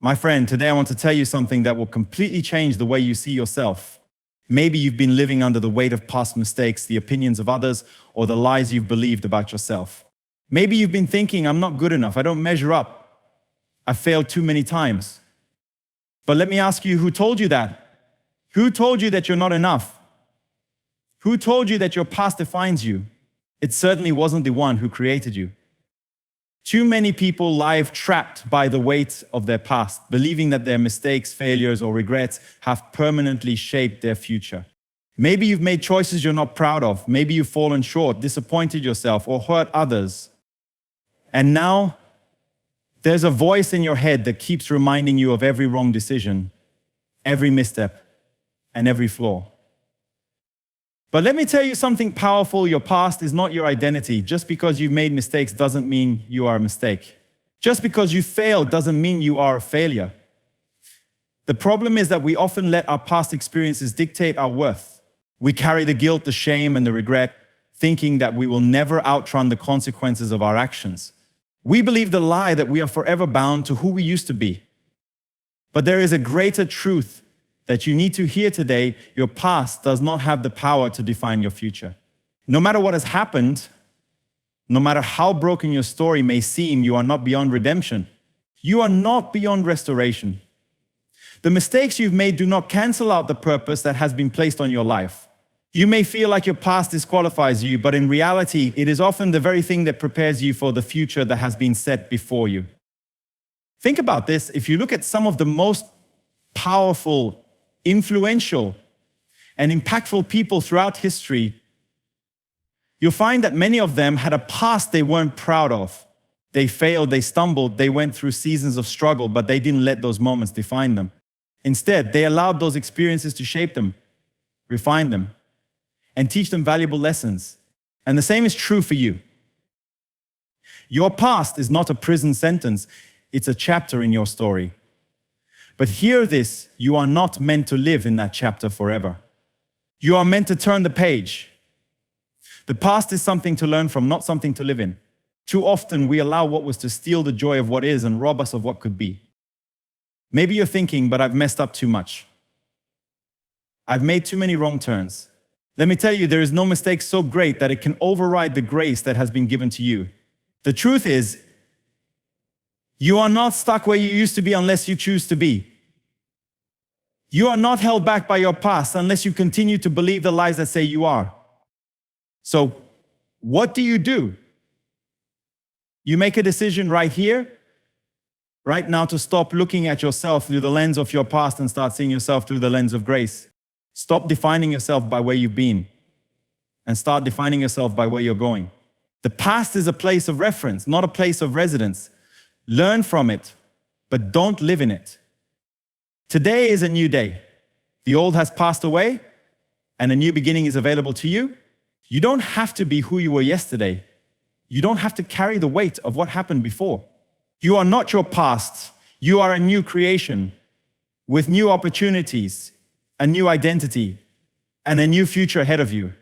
My friend, today I want to tell you something that will completely change the way you see yourself. Maybe you've been living under the weight of past mistakes, the opinions of others, or the lies you've believed about yourself. Maybe you've been thinking, I'm not good enough, I don't measure up, I failed too many times. But let me ask you, who told you that? Who told you that you're not enough? Who told you that your past defines you? It certainly wasn't the one who created you. Too many people live trapped by the weight of their past, believing that their mistakes, failures, or regrets have permanently shaped their future. Maybe you've made choices you're not proud of. Maybe you've fallen short, disappointed yourself, or hurt others. And now, there's a voice in your head that keeps reminding you of every wrong decision, every misstep, and every flaw. But let me tell you something powerful. Your past is not your identity. Just because you've made mistakes doesn't mean you are a mistake. Just because you failed doesn't mean you are a failure. The problem is that we often let our past experiences dictate our worth. We carry the guilt, the shame, and the regret, thinking that we will never outrun the consequences of our actions. We believe the lie that we are forever bound to who we used to be. But there is a greater truth that you need to hear today. Your past does not have the power to define your future. No matter what has happened, no matter how broken your story may seem, you are not beyond redemption. You are not beyond restoration. The mistakes you've made do not cancel out the purpose that has been placed on your life. You may feel like your past disqualifies you, but in reality, it is often the very thing that prepares you for the future that has been set before you. Think about this. If you look at some of the most powerful, influential, and impactful people throughout history, you'll find that many of them had a past they weren't proud of. They failed, they stumbled, they went through seasons of struggle, but they didn't let those moments define them. Instead, they allowed those experiences to shape them, refine them, and teach them valuable lessons. And the same is true for you. Your past is not a prison sentence, it's a chapter in your story. But hear this, you are not meant to live in that chapter forever. You are meant to turn the page. The past is something to learn from, not something to live in. Too often we allow what was to steal the joy of what is and rob us of what could be. Maybe you're thinking, but I've messed up too much. I've made too many wrong turns. Let me tell you, there is no mistake so great that it can override the grace that has been given to you. The truth is, you are not stuck where you used to be unless you choose to be. You are not held back by your past unless you continue to believe the lies that say you are. So, what do? You make a decision right here, right now, to stop looking at yourself through the lens of your past and start seeing yourself through the lens of grace. Stop defining yourself by where you've been and start defining yourself by where you're going. The past is a place of reference, not a place of residence. Learn from it, but don't live in it. Today is a new day. The old has passed away, and a new beginning is available to you. You don't have to be who you were yesterday. You don't have to carry the weight of what happened before. You are not your past. You are a new creation with new opportunities, a new identity, and a new future ahead of you.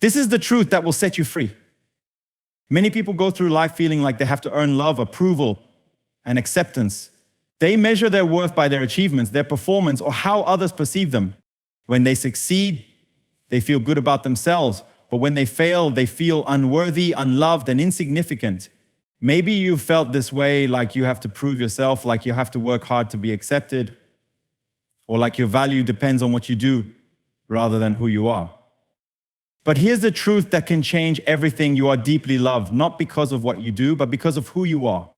This is the truth that will set you free. Many people go through life feeling like they have to earn love, approval, and acceptance. They measure their worth by their achievements, their performance, or how others perceive them. When they succeed, they feel good about themselves, but when they fail, they feel unworthy, unloved, and insignificant. Maybe you felt this way, like you have to prove yourself, like you have to work hard to be accepted, or like your value depends on what you do rather than who you are. But here's the truth that can change everything. You are deeply loved, not because of what you do, but because of who you are.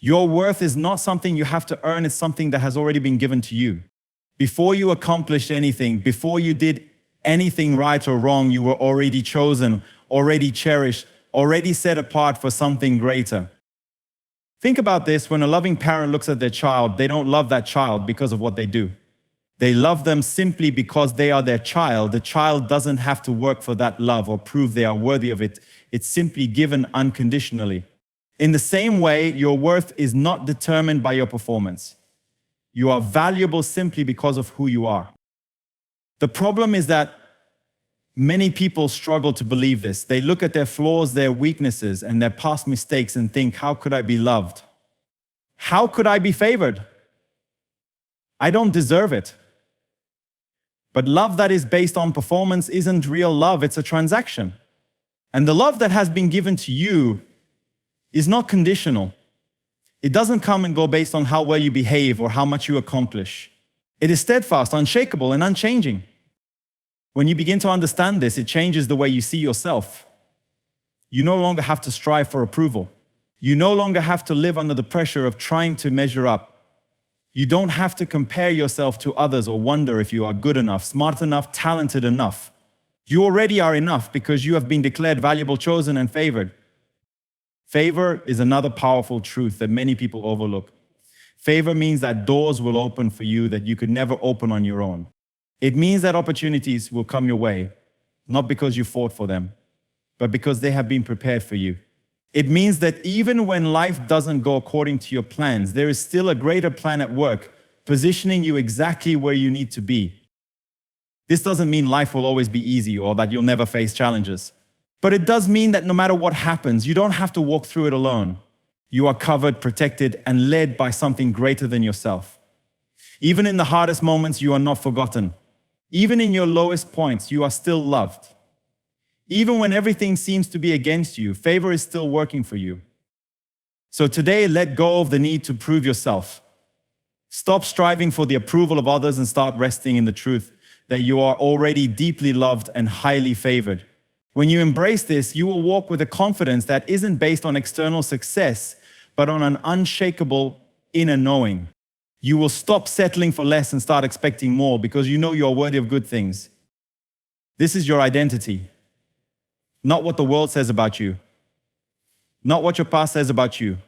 Your worth is not something you have to earn, it's something that has already been given to you. Before you accomplished anything, before you did anything right or wrong, you were already chosen, already cherished, already set apart for something greater. Think about this. When a loving parent looks at their child, they don't love that child because of what they do. They love them simply because they are their child. The child doesn't have to work for that love or prove they are worthy of it. It's simply given unconditionally. In the same way, your worth is not determined by your performance. You are valuable simply because of who you are. The problem is that many people struggle to believe this. They look at their flaws, their weaknesses, and their past mistakes and think, how could I be loved? How could I be favored? I don't deserve it. But love that is based on performance isn't real love, it's a transaction. And the love that has been given to you is not conditional. It doesn't come and go based on how well you behave or how much you accomplish. It is steadfast, unshakable, and unchanging. When you begin to understand this, it changes the way you see yourself. You no longer have to strive for approval. You no longer have to live under the pressure of trying to measure up. You don't have to compare yourself to others or wonder if you are good enough, smart enough, talented enough. You already are enough because you have been declared valuable, chosen, and favored. Favor is another powerful truth that many people overlook. Favor means that doors will open for you that you could never open on your own. It means that opportunities will come your way, not because you fought for them, but because they have been prepared for you. It means that even when life doesn't go according to your plans, there is still a greater plan at work, positioning you exactly where you need to be. This doesn't mean life will always be easy or that you'll never face challenges. But it does mean that no matter what happens, you don't have to walk through it alone. You are covered, protected, and led by something greater than yourself. Even in the hardest moments, you are not forgotten. Even in your lowest points, you are still loved. Even when everything seems to be against you, favor is still working for you. So today, let go of the need to prove yourself. Stop striving for the approval of others and start resting in the truth that you are already deeply loved and highly favored. When you embrace this, you will walk with a confidence that isn't based on external success, but on an unshakable inner knowing. You will stop settling for less and start expecting more because you know you're worthy of good things. This is your identity. Not what the world says about you. Not what your past says about you.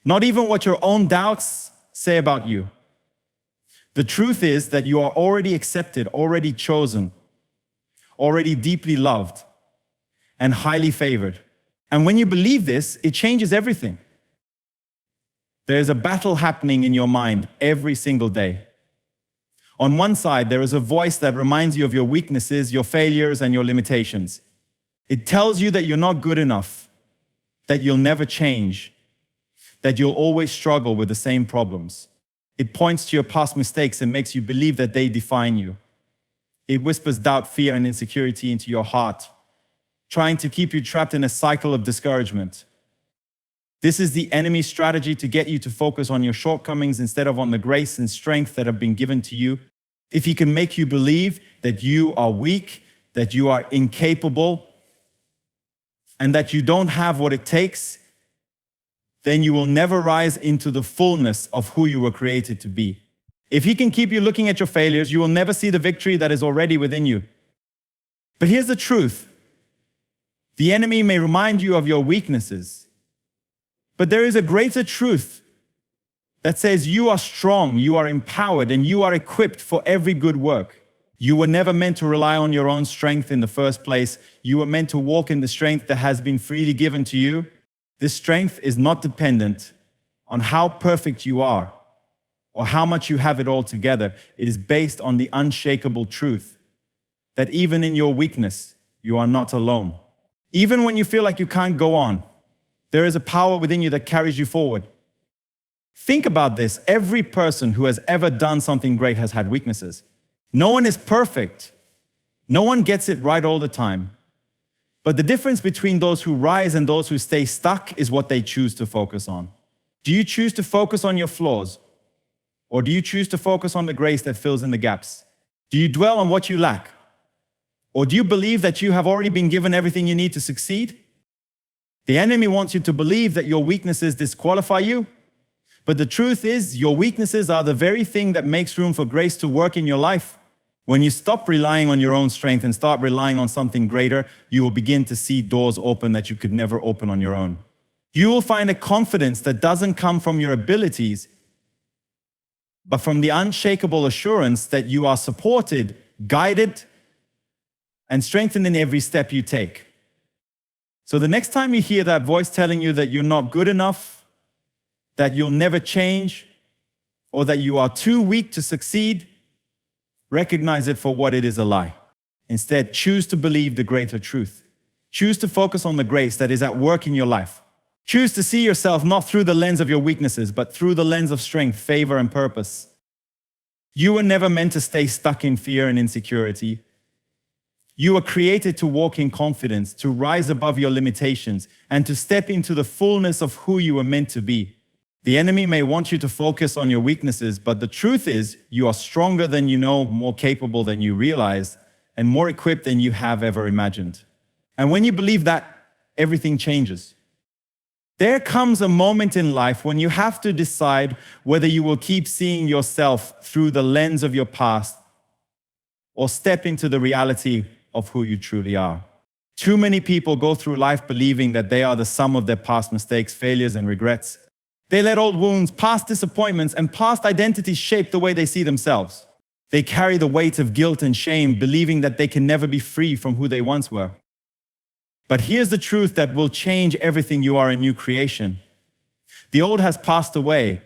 Not even what your own doubts say about you. The truth is that you are already accepted, already chosen, already deeply loved, and highly favored. And when you believe this, it changes everything. There's a battle happening in your mind every single day. On one side, there is a voice that reminds you of your weaknesses, your failures, and your limitations. It tells you that you're not good enough, that you'll never change, that you'll always struggle with the same problems. It points to your past mistakes and makes you believe that they define you. It whispers doubt, fear, and insecurity into your heart, trying to keep you trapped in a cycle of discouragement. This is the enemy's strategy to get you to focus on your shortcomings instead of on the grace and strength that have been given to you. If he can make you believe that you are weak, that you are incapable, and that you don't have what it takes, then you will never rise into the fullness of who you were created to be. If he can keep you looking at your failures, you will never see the victory that is already within you. But here's the truth. The enemy may remind you of your weaknesses, but there is a greater truth that says you are strong, you are empowered, and you are equipped for every good work. You were never meant to rely on your own strength in the first place. You were meant to walk in the strength that has been freely given to you. This strength is not dependent on how perfect you are or how much you have it all together. It is based on the unshakable truth that even in your weakness, you are not alone. Even when you feel like you can't go on, there is a power within you that carries you forward. Think about this. Every person who has ever done something great has had weaknesses. No one is perfect. No one gets it right all the time. But the difference between those who rise and those who stay stuck is what they choose to focus on. Do you choose to focus on your flaws? Or do you choose to focus on the grace that fills in the gaps? Do you dwell on what you lack? Or do you believe that you have already been given everything you need to succeed? The enemy wants you to believe that your weaknesses disqualify you. But the truth is, your weaknesses are the very thing that makes room for grace to work in your life. When you stop relying on your own strength and start relying on something greater, you will begin to see doors open that you could never open on your own. You will find a confidence that doesn't come from your abilities, but from the unshakable assurance that you are supported, guided, and strengthened in every step you take. So the next time you hear that voice telling you that you're not good enough, that you'll never change, or that you are too weak to succeed, recognize it for what it is, a lie. Instead, choose to believe the greater truth. Choose to focus on the grace that is at work in your life. Choose to see yourself not through the lens of your weaknesses, but through the lens of strength, favor, and purpose. You were never meant to stay stuck in fear and insecurity. You were created to walk in confidence, to rise above your limitations, and to step into the fullness of who you were meant to be. The enemy may want you to focus on your weaknesses, but the truth is you are stronger than you know, more capable than you realize, and more equipped than you have ever imagined. And when you believe that, everything changes. There comes a moment in life when you have to decide whether you will keep seeing yourself through the lens of your past or step into the reality of who you truly are. Too many people go through life believing that they are the sum of their past mistakes, failures, and regrets. They let old wounds, past disappointments, and past identities shape the way they see themselves. They carry the weight of guilt and shame, believing that they can never be free from who they once were. But here's the truth that will change everything. You are a new creation. The old has passed away,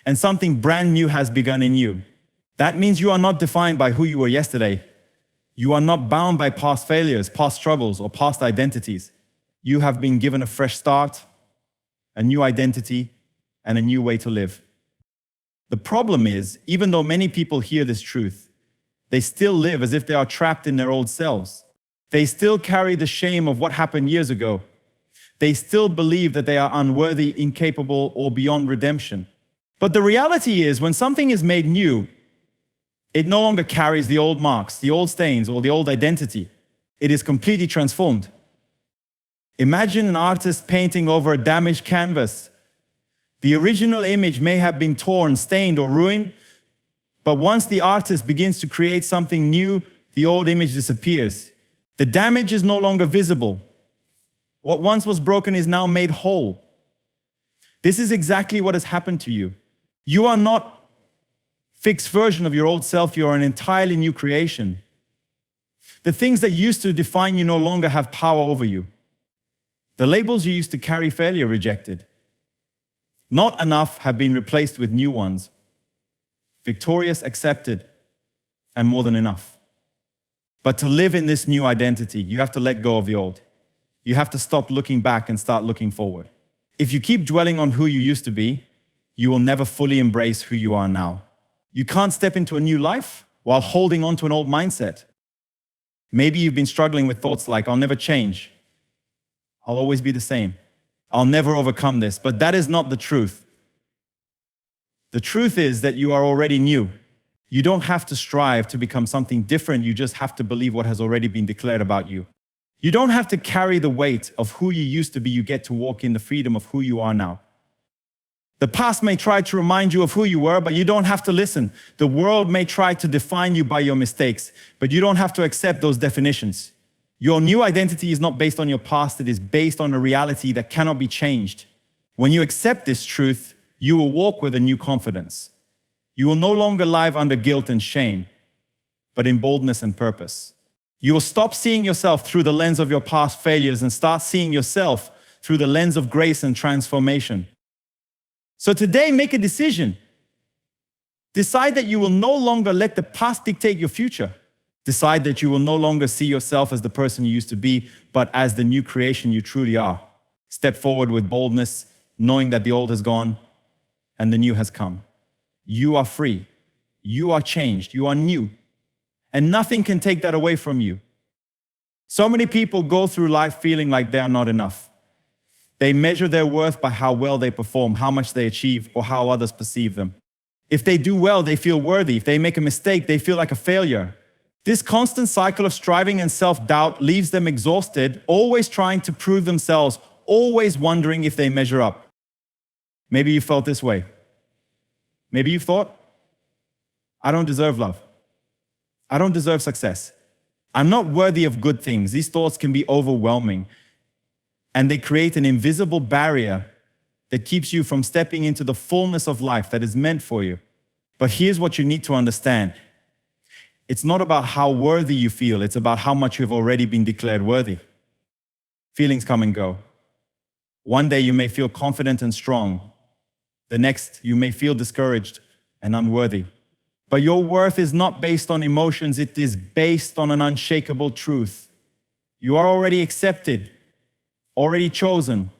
and something brand new has begun in you. That means you are not defined by who you were yesterday. You are not bound by past failures, past struggles, or past identities. You have been given a fresh start, a new identity, and a new way to live. The problem is, even though many people hear this truth, they still live as if they are trapped in their old selves. They still carry the shame of what happened years ago. They still believe that they are unworthy, incapable, or beyond redemption. But the reality is, when something is made new, it no longer carries the old marks, the old stains, or the old identity. It is completely transformed. Imagine an artist painting over a damaged canvas. The original image may have been torn, stained, or ruined, but once the artist begins to create something new, the old image disappears. The damage is no longer visible. What once was broken is now made whole. This is exactly what has happened to you. You are not a fixed version of your old self. You are an entirely new creation. The things that used to define you no longer have power over you. The labels you used to carry, failure, rejected, not enough, have been replaced with new ones. Victorious, accepted, and more than enough. But to live in this new identity, you have to let go of the old. You have to stop looking back and start looking forward. If you keep dwelling on who you used to be, you will never fully embrace who you are now. You can't step into a new life while holding on to an old mindset. Maybe you've been struggling with thoughts like, I'll never change. I'll always be the same. I'll never overcome this. But that is not the truth. The truth is that you are already new. You don't have to strive to become something different. You just have to believe what has already been declared about you. You don't have to carry the weight of who you used to be. You get to walk in the freedom of who you are now. The past may try to remind you of who you were, but you don't have to listen. The world may try to define you by your mistakes, but you don't have to accept those definitions. Your new identity is not based on your past. It is based on a reality that cannot be changed. When you accept this truth, you will walk with a new confidence. You will no longer live under guilt and shame, but in boldness and purpose. You will stop seeing yourself through the lens of your past failures and start seeing yourself through the lens of grace and transformation. So today, make a decision. Decide that you will no longer let the past dictate your future. Decide that you will no longer see yourself as the person you used to be, but as the new creation you truly are. Step forward with boldness, knowing that the old has gone and the new has come. You are free. You are changed. You are new. And nothing can take that away from you. So many people go through life feeling like they are not enough. They measure their worth by how well they perform, how much they achieve, or how others perceive them. If they do well, they feel worthy. If they make a mistake, they feel like a failure. This constant cycle of striving and self-doubt leaves them exhausted, always trying to prove themselves, always wondering if they measure up. Maybe you felt this way. Maybe you've thought, I don't deserve love. I don't deserve success. I'm not worthy of good things. These thoughts can be overwhelming, and they create an invisible barrier that keeps you from stepping into the fullness of life that is meant for you. But here's what you need to understand. It's not about how worthy you feel. It's about how much you've already been declared worthy. Feelings come and go. One day you may feel confident and strong. The next, you may feel discouraged and unworthy. But your worth is not based on emotions. It is based on an unshakable truth. You are already accepted, already chosen,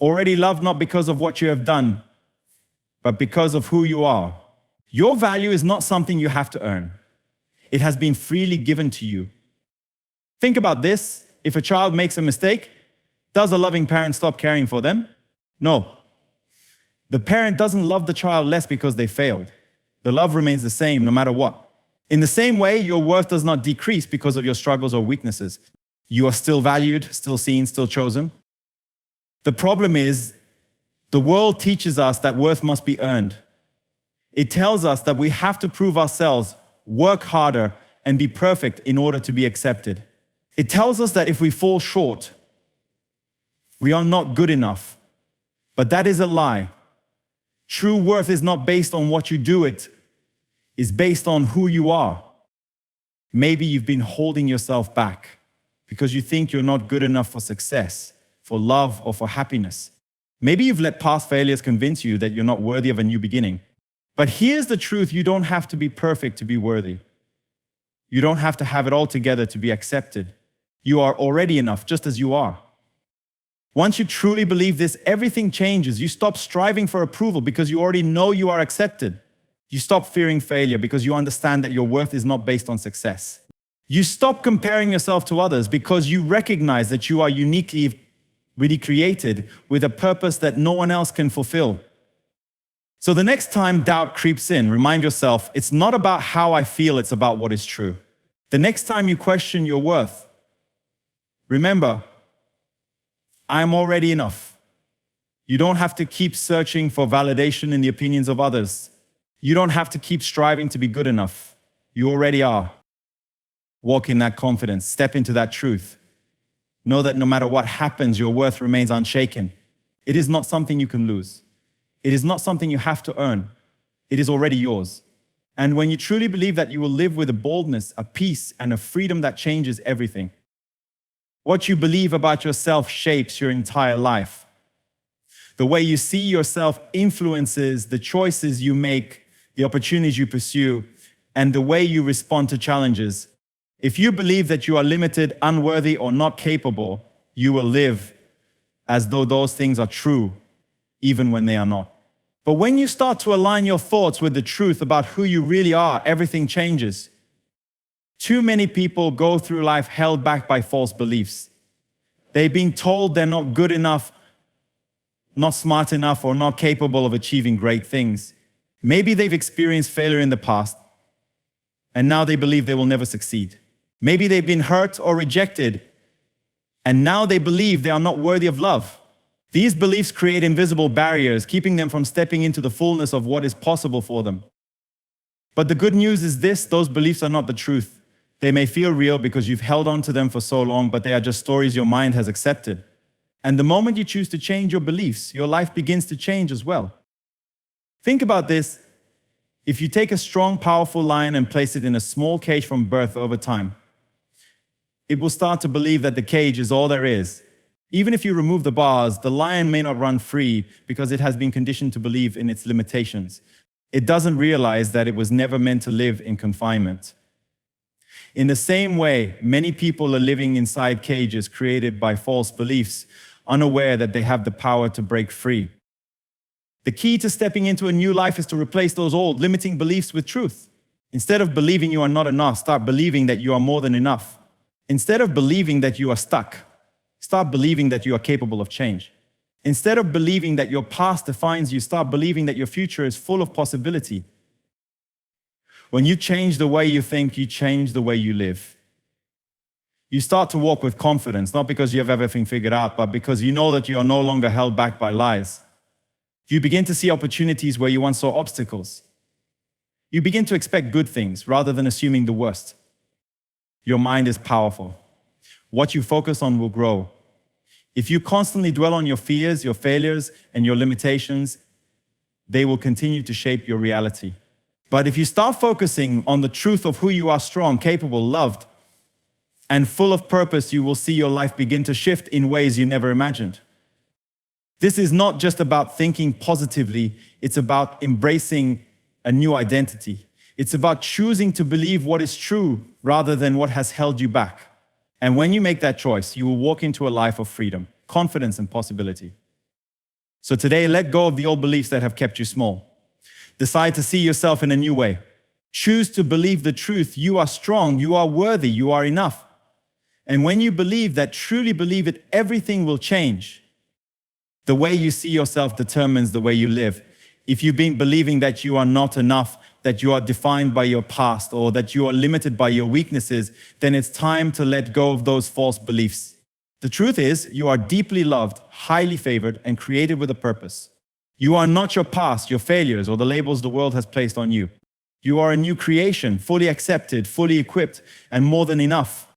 already loved, not because of what you have done, but because of who you are. Your value is not something you have to earn. It has been freely given to you. Think about this. If a child makes a mistake, does a loving parent stop caring for them? No. The parent doesn't love the child less because they failed. The love remains the same no matter what. In the same way, your worth does not decrease because of your struggles or weaknesses. You are still valued, still seen, still chosen. The problem is, the world teaches us that worth must be earned. It tells us that we have to prove ourselves, work harder, and be perfect in order to be accepted. It tells us that if we fall short, we are not good enough. But that is a lie. True worth is not based on what you do, it is based on who you are. Maybe you've been holding yourself back because you think you're not good enough for success, for love, or for happiness. Maybe you've let past failures convince you that you're not worthy of a new beginning. But here's the truth: you don't have to be perfect to be worthy. You don't have to have it all together to be accepted. You are already enough, just as you are. Once you truly believe this, everything changes. You stop striving for approval because you already know you are accepted. You stop fearing failure because you understand that your worth is not based on success. You stop comparing yourself to others because you recognize that you are uniquely really created with a purpose that no one else can fulfill. So the next time doubt creeps in, remind yourself, it's not about how I feel, it's about what is true. The next time you question your worth, remember, I'm already enough. You don't have to keep searching for validation in the opinions of others. You don't have to keep striving to be good enough. You already are. Walk in that confidence. Step into that truth. Know that no matter what happens, your worth remains unshaken. It is not something you can lose. It is not something you have to earn. It is already yours. And when you truly believe that, you will live with a boldness, a peace, and a freedom that changes everything. What you believe about yourself shapes your entire life. The way you see yourself influences the choices you make, the opportunities you pursue, and the way you respond to challenges. If you believe that you are limited, unworthy, or not capable, you will live as though those things are true, even when they are not. But when you start to align your thoughts with the truth about who you really are, everything changes. Too many people go through life held back by false beliefs. They've been told they're not good enough, not smart enough, or not capable of achieving great things. Maybe they've experienced failure in the past, and now they believe they will never succeed. Maybe they've been hurt or rejected, and now they believe they are not worthy of love. These beliefs create invisible barriers, keeping them from stepping into the fullness of what is possible for them. But the good news is this: those beliefs are not the truth. They may feel real because you've held on to them for so long, but they are just stories your mind has accepted. And the moment you choose to change your beliefs, your life begins to change as well. Think about this. If you take a strong, powerful lion and place it in a small cage from birth over time, it will start to believe that the cage is all there is. Even if you remove the bars, the lion may not run free because it has been conditioned to believe in its limitations. It doesn't realize that it was never meant to live in confinement. In the same way, many people are living inside cages created by false beliefs, unaware that they have the power to break free. The key to stepping into a new life is to replace those old, limiting beliefs with truth. Instead of believing you are not enough, start believing that you are more than enough. Instead of believing that you are stuck, start believing that you are capable of change. Instead of believing that your past defines you, start believing that your future is full of possibility. When you change the way you think, you change the way you live. You start to walk with confidence, not because you have everything figured out, but because you know that you are no longer held back by lies. You begin to see opportunities where you once saw obstacles. You begin to expect good things rather than assuming the worst. Your mind is powerful. What you focus on will grow. If you constantly dwell on your fears, your failures, and your limitations, they will continue to shape your reality. But if you start focusing on the truth of who you are, strong, capable, loved, and full of purpose, you will see your life begin to shift in ways you never imagined. This is not just about thinking positively, it's about embracing a new identity. It's about choosing to believe what is true rather than what has held you back. And when you make that choice, you will walk into a life of freedom, confidence, and possibility. So today, let go of the old beliefs that have kept you small. Decide to see yourself in a new way. Choose to believe the truth. You are strong, you are worthy, you are enough. And when you believe that, truly believe it, everything will change. The way you see yourself determines the way you live. If you've been believing that you are not enough, that you are defined by your past, or that you are limited by your weaknesses, then it's time to let go of those false beliefs. The truth is, you are deeply loved, highly favored, and created with a purpose. You are not your past, your failures, or the labels the world has placed on you. You are a new creation, fully accepted, fully equipped, and more than enough.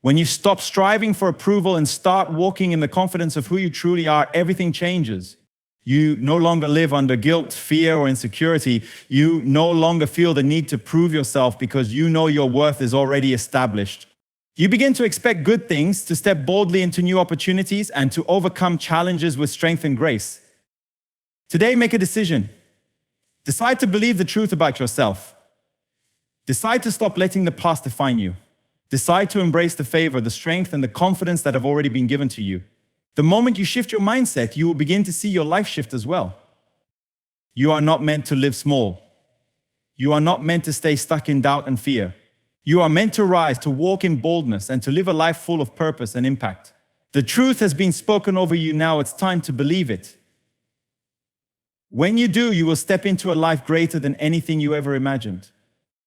When you stop striving for approval and start walking in the confidence of who you truly are, everything changes. You no longer live under guilt, fear, or insecurity. You no longer feel the need to prove yourself because you know your worth is already established. You begin to expect good things, to step boldly into new opportunities, and to overcome challenges with strength and grace. Today, make a decision. Decide to believe the truth about yourself. Decide to stop letting the past define you. Decide to embrace the favor, the strength, and the confidence that have already been given to you. The moment you shift your mindset, you will begin to see your life shift as well. You are not meant to live small. You are not meant to stay stuck in doubt and fear. You are meant to rise, to walk in boldness, and to live a life full of purpose and impact. The truth has been spoken over you now. It's time to believe it. When you do, you will step into a life greater than anything you ever imagined.